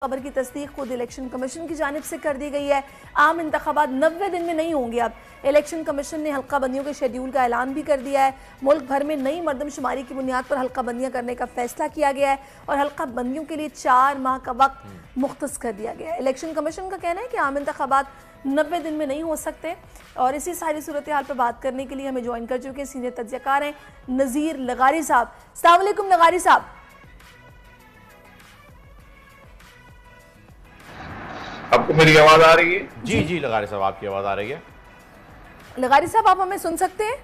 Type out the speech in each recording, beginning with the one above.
खबर की तस्दीक खुद इलेक्शन कमीशन की जानिब से कर दी गई है। आम इंतखाबात 90 दिन में नहीं होंगे। अब इलेक्शन कमीशन ने हल्का बंदियों के शेड्यूल का ऐलान भी कर दिया है। मुल्क भर में नई मरदमशुमारी की बुनियाद पर हल्का बंदियाँ करने का फैसला किया गया है और हल्का बंदियों के लिए 4 माह का वक्त मुख्तस कर दिया गया है। इलेक्शन कमीशन का कहना है कि आम इंतखाबात 90 दिन में नहीं हो सकते और इसी सारी सूरत हाल पर बात करने के लिए हमें ज्वाइन कर चुके हैं सीनियर तज्ज़ियाकार हैं नज़ीर लगारी साहब। अस्सलाम वालेकुम लगारी साहब। आपको मेरी आवाज आ रही है? जी जी लगारी साहब आपकी आवाज आ रही है। लगारी साहब आप हमें सुन सकते हैं?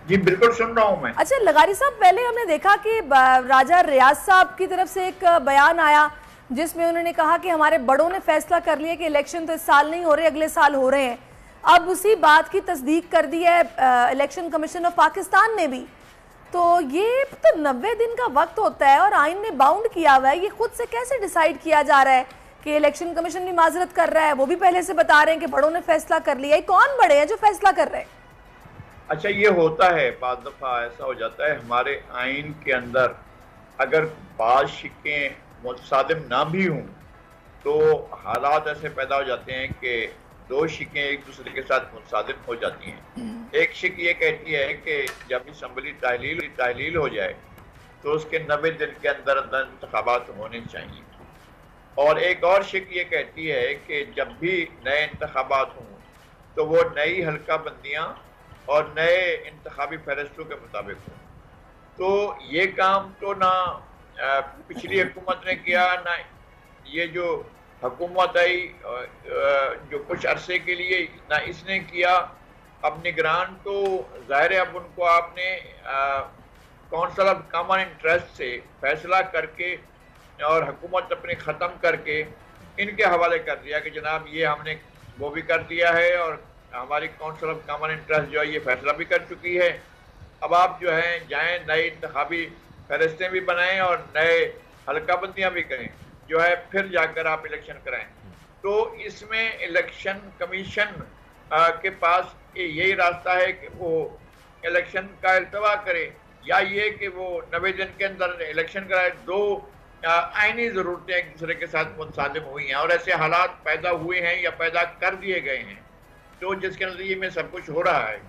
जी बिल्कुल सुन रहा हूं मैं। अच्छा लगारी साहब, पहले हमने देखा कि राजा रियाज साहब की तरफ से एक बयान आया जिसमें उन्होंने कहा कि हमारे बड़ों ने फैसला कर लिया कि इलेक्शन तो इस साल नहीं हो रहे, अगले साल हो रहे हैं। अब उसी बात की तस्दीक कर दी है इलेक्शन कमीशन ऑफ पाकिस्तान ने भी। तो ये तो 90 दिन का वक्त होता है और आइन ने बाउंड किया हुआ है, ये खुद से कैसे डिसाइड किया जा रहा है कि इलेक्शन कमीशन भी माजरत कर रहा है, वो भी पहले से बता रहे हैं कि बड़ों ने फैसला कर लिया है। कौन बड़े हैं जो फैसला कर रहे हैं? अच्छा, ये होता है, बाद दफा ऐसा हो जाता है हमारे आइन के अंदर, अगर बाज शिकें मुतसादिम ना भी हों तो हालात ऐसे पैदा हो जाते हैं कि दो शिकें एक दूसरे के साथ मुतसादिम हो जाती हैं। एक शिक ये कहती है कि जब असम्बली तहलील हो जाए तो उसके 90 दिन के अंदर अंदर इंतखाबात होने चाहिए, और एक और शिक ये कहती है कि जब भी नए इंतखाबात हों तो वो नई हल्का बंदियाँ और नए इंतखाबी फहरिस्तों के मुताबिक हों। तो ये काम तो ना पिछली हुकूमत ने किया, ना ये जो हुकूमत आई जो कुछ अरसे के लिए, ना इसने किया। अब निगरान तो ज़ाहिर है, अब उनको आपने काउंसिल ऑफ कॉमन इंटरेस्ट से फैसला करके और हुकूमत अपनी ख़त्म करके इनके हवाले कर दिया कि जनाब ये हमने वो भी कर दिया है और हमारी काउंसिल ऑफ कॉमन इंटरेस्ट जो है ये फैसला भी कर चुकी है। अब आप जो है जाएँ नई इंतखाबी फहरिस्तें भी बनाएं और नए हल्का बंदियाँ भी करें, जो है फिर जाकर आप इलेक्शन कराएं। तो इसमें इलेक्शन कमीशन के पास यही रास्ता है कि वो इलेक्शन का इल्तवा करे या ये कि वो 90 दिन के अंदर इलेक्शन कराए। दो आईनी ज़रूरतें एक दूसरे के साथ मुतसादिम हुई हैं और ऐसे हालात पैदा हुए हैं या पैदा कर दिए गए हैं, तो जिसके नतीजे में सब कुछ हो रहा है।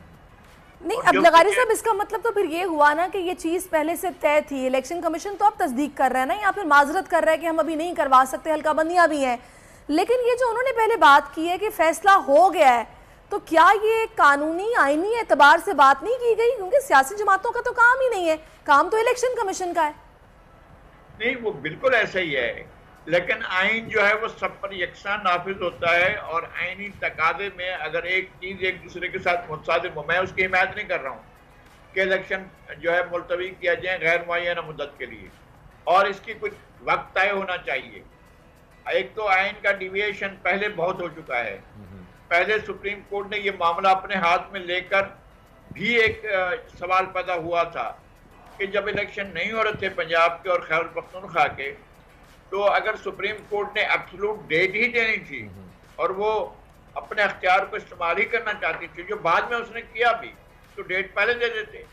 नहीं, अब लगारी साहब इसका मतलब तो फिर ये हुआ ना कि ये चीज़ पहले से तय थी। इलेक्शन कमीशन तो अब तस्दीक कर रहा है ना, या फिर माजरत कर रहा है कि हम अभी नहीं करवा सकते, हल्का बंदियाँ भी हैं। लेकिन ये जो उन्होंने पहले बात की है कि फैसला हो गया है, तो क्या ये कानूनी आईनी एतबार से बात नहीं की गई? क्योंकि सियासी जमातों का तो काम ही नहीं है, काम तो इलेक्शन कमीशन का है। नहीं, वो बिल्कुल ऐसा ही है, लेकिन आइन जो है वो सब पर यकसा नाफिज होता है और आइनी तकादे में अगर एक चीज़ एक दूसरे के साथ मुतसादिम हो, मैं उसकी हिमायत नहीं कर रहा हूँ कि इलेक्शन जो है मुलतवी किया जाए गैर मुअय्यना मुद्दत के लिए, और इसकी कुछ वक्त तय होना चाहिए। एक तो आइन का डिविएशन पहले बहुत हो चुका है। पहले सुप्रीम कोर्ट ने ये मामला अपने हाथ में लेकर भी एक सवाल पैदा हुआ था कि जब इलेक्शन नहीं हो रहे थे पंजाब के और खैबर पख्तूनख्वा के, तो अगर सुप्रीम कोर्ट ने एब्सोल्यूट डेट ही देनी थी और वो अपने अख्तियार को इस्तेमाल ही करना चाहती थी, जो बाद में उसने किया भी, तो डेट पहले दे देते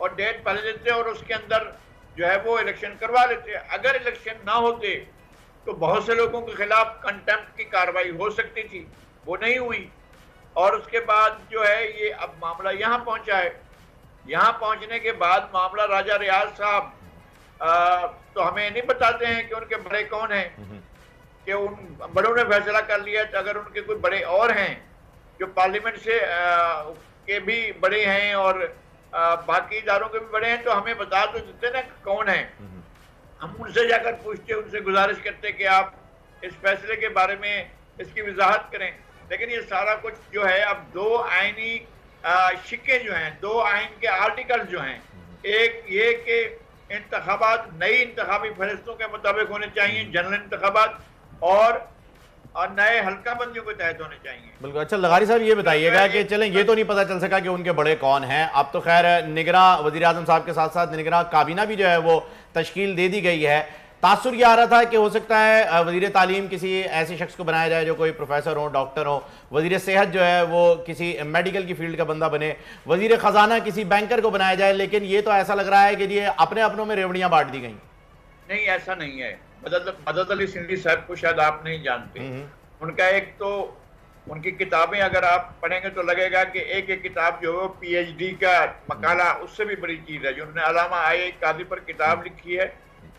और डेट पहले देते और उसके अंदर जो है वो इलेक्शन करवा लेते। अगर इलेक्शन ना होते तो बहुत से लोगों के खिलाफ कंटेम्प्ट की कार्रवाई हो सकती थी, वो नहीं हुई। और उसके बाद जो है ये अब मामला यहाँ पहुँचा है। यहाँ पहुँचने के बाद मामला राजा रियाज साहब तो हमें नहीं बताते हैं कि उनके बड़े कौन हैं, कि उन बड़ों ने फैसला कर लिया। तो अगर उनके कोई बड़े और हैं जो पार्लियामेंट से के भी बड़े हैं और बाकी इदारों के भी बड़े हैं, तो हमें बता तो देते ना कौन है। हम उनसे जाकर पूछते, उनसे गुजारिश करते कि आप इस फैसले के बारे में इसकी वजाहत करें। लेकिन ये सारा कुछ जो है, अब दो आइनी शिक्के जो हैं, दो आइन के आर्टिकल जो हैं, एक ये कि इंतखाबात नई इंतखाबी फहरिस्तों के मुताबिक होने चाहिए, जनरल इंतखाबात, और नए हल्का बंदियों के तहत होने चाहिए। बिल्कुल। अच्छा लगारी साहब ये बताइएगा कि चलें, ये तो नहीं पता चल सका कि उनके बड़े कौन हैं। अब तो खैर निगरां वज़ीर आज़म साहब के साथ साथ निगरां काबीना भी जो है वो तश्कील दे दी गई है। तासुर ये आ रहा था कि हो सकता है वज़ीर तालीम किसी ऐसे शख्स को बनाया जाए जो कोई प्रोफेसर हो, डॉक्टर हो, वज़ीर सेहत जो है वो किसी मेडिकल की फील्ड का बंदा बने, वज़ीर ख़जाना किसी बैंकर को बनाया जाए। लेकिन ये तो ऐसा लग रहा है कि ये अपने अपनों में रेवड़ियाँ बांट दी गई। नहीं, ऐसा नहीं है। मदद अली सिंधी साहब को शायद आप नहीं जानते। उनका एक तो उनकी किताबें अगर आप पढ़ेंगे तो लगेगा कि एक एक किताब जो है पीएचडी का मकाला उससे भी बड़ी चीज है। जो उन्होंने अलामा आई कादी पर किताब लिखी है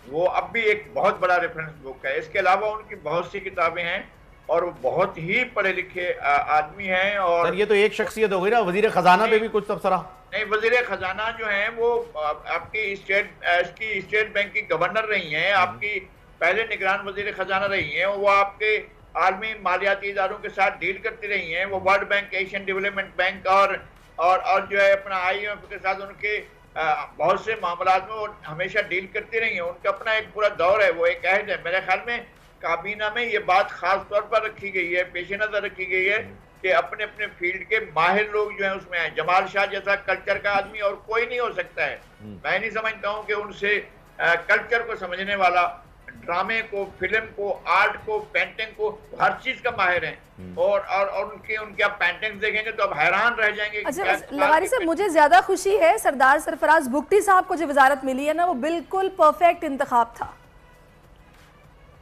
वो अब भी एक बहुत बड़ा रेफरेंस बुक है। इसके अलावा उनकी बहुत सी किताबें हैं और वो बहुत ही पढ़े लिखे आदमी हैं। और सर ये तो एक शख्सियत हो गई ना, वजीर खजाना पे भी कुछ तबसरा नहीं। वजीर खजाना जो है वो आपकी स्टेट बैंक की गवर्नर रही हैं, आपकी पहले निगरान वजीर खजाना रही हैं, वो आपके आलमी मालियाती इदारों के साथ डील करती रही हैं। वो world bank, Asian development bank और जो है अपना IMF के साथ उनके बहुत से मामलात में वो हमेशा डील करती रही हैं। उनका अपना एक पूरा दौर है, वो एक अहद है। मेरे ख्याल में काबीना में ये बात खास तौर पर रखी गई है, पेश नजर रखी गई है कि अपने अपने फील्ड के माहिर लोग जो हैं उसमें हैं। जमाल शाह जैसा कल्चर का आदमी और कोई नहीं हो सकता है। मैं नहीं समझता हूँ कि उनसे कल्चर को समझने वाला, ड्रामे को, फिल्म को, आर्ट को, पेंटिंग को, हर चीज का माहिर है। और उनके आप पेंटिंग देखेंगे तो आप हैरान रह जाएंगे। अच्छा लगारी साहब, मुझे ज्यादा खुशी है सरदार सरफराज बुगटी साहब को जो वजारत मिली है ना, वो बिल्कुल परफेक्ट इंतखाब था।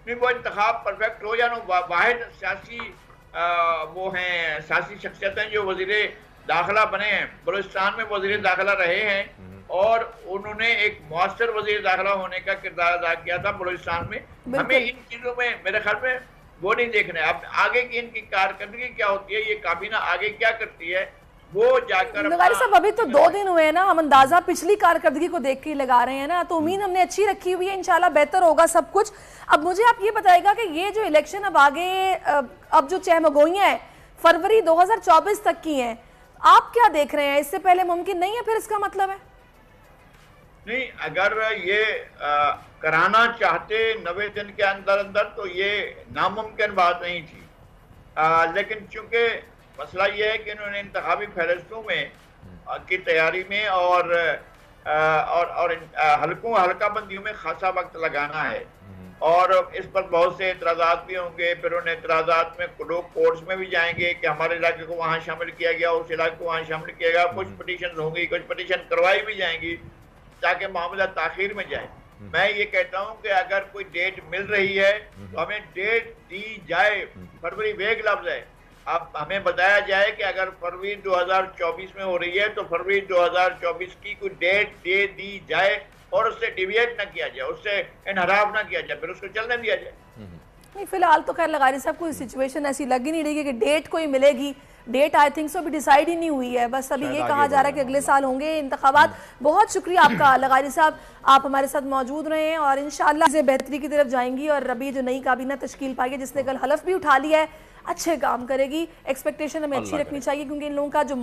नहीं, वो इंतखाब परफेक्ट हो या ना, वाहिद सियासी वो हैं, सियासी शख्सियत हैं जो वजीरे दाखिला बने हैं, बलूचिस्तान में वजीरे दाखिला रहे हैं और उन्होंने एक मुअस्सर वजीर दाखिला होने का किरदार अदा किया था बलूचिस्तान में। हमें इन चीजों में मेरे ख्याल में वो नहीं देखना है। अब आगे की इनकी कारकर्दगी क्या होती है, ये काबीना आगे क्या करती है, वो जाकर लगारी साहब अभी तो 2 दिन हुए हैं ना, हम अंदाजा पिछली कारकर्दगी को देख के लगा रहे हैं ना, तो उम्मीद हमने अच्छी रखी हुई है, इंशाल्लाह बेहतर होगा सब कुछ। अब मुझे आप ये बताइएगा कि ये जो इलेक्शन अब आगे अब जो चहमगोइयां हैं फरवरी 2024 तक की हैं, आप क्या देख रहे हैं? इससे पहले मुमकिन नहीं है फिर इसका मतलब है? नहीं, अगर ये कराना चाहते 90 दिन के अंदर अंदर तो ये नामुमकिन बात नहीं थी। लेकिन चूंकि मसला ये है कि इन्होंने इंतखाबी फहरिस्तों में की तैयारी में और हल्का बंदियों में खासा वक्त लगाना है और इस पर बहुत से एतराज़ात भी होंगे। फिर उन एतराज़ात में लोग कोर्ट्स में भी जाएंगे कि हमारे इलाके को वहाँ शामिल किया गया, उस इलाके को वहाँ शामिल किया गया। कुछ पिटीशन होंगी, कुछ पिटीशन करवाई भी जाएंगी ताकि मामला ताखीर में जाए। मैं ये कहता हूँ कि अगर कोई डेट मिल रही है तो हमें डेट दी जाए। फरवरी वेग लफ्ज है, अब हमें बताया जाए कि अगर फरवरी 2024 में हो रही है तो फरवरी 2024 की कोई डेट दे दी जाए और उससे डिविएट ना किया जाए, उससे इनहराफ ना किया जाए, फिर उसको चलने दिया जाए। नहीं, फिलहाल तो खैर लगारी साहब कोई सिचुएशन ऐसी लग ही नहीं रही कि डेट कोई मिलेगी। डेट आई थिंक सो अभी डिसाइड ही नहीं हुई है, बस अभी ये कहा जा रहा है कि अगले साल होंगे इंतखाबात। बहुत शुक्रिया आपका लगारी साहब, आप हमारे साथ मौजूद रहे हैं और इंशाल्लाह से बेहतरी की तरफ जाएंगी। और अभी जो नई काबीना तश्कील पाई है जिसने कल हलफ भी उठा लिया है, अच्छे काम करेगी। एक्सपेक्टेशन हमें अच्छी रखनी चाहिए क्योंकि इन लोगों का जो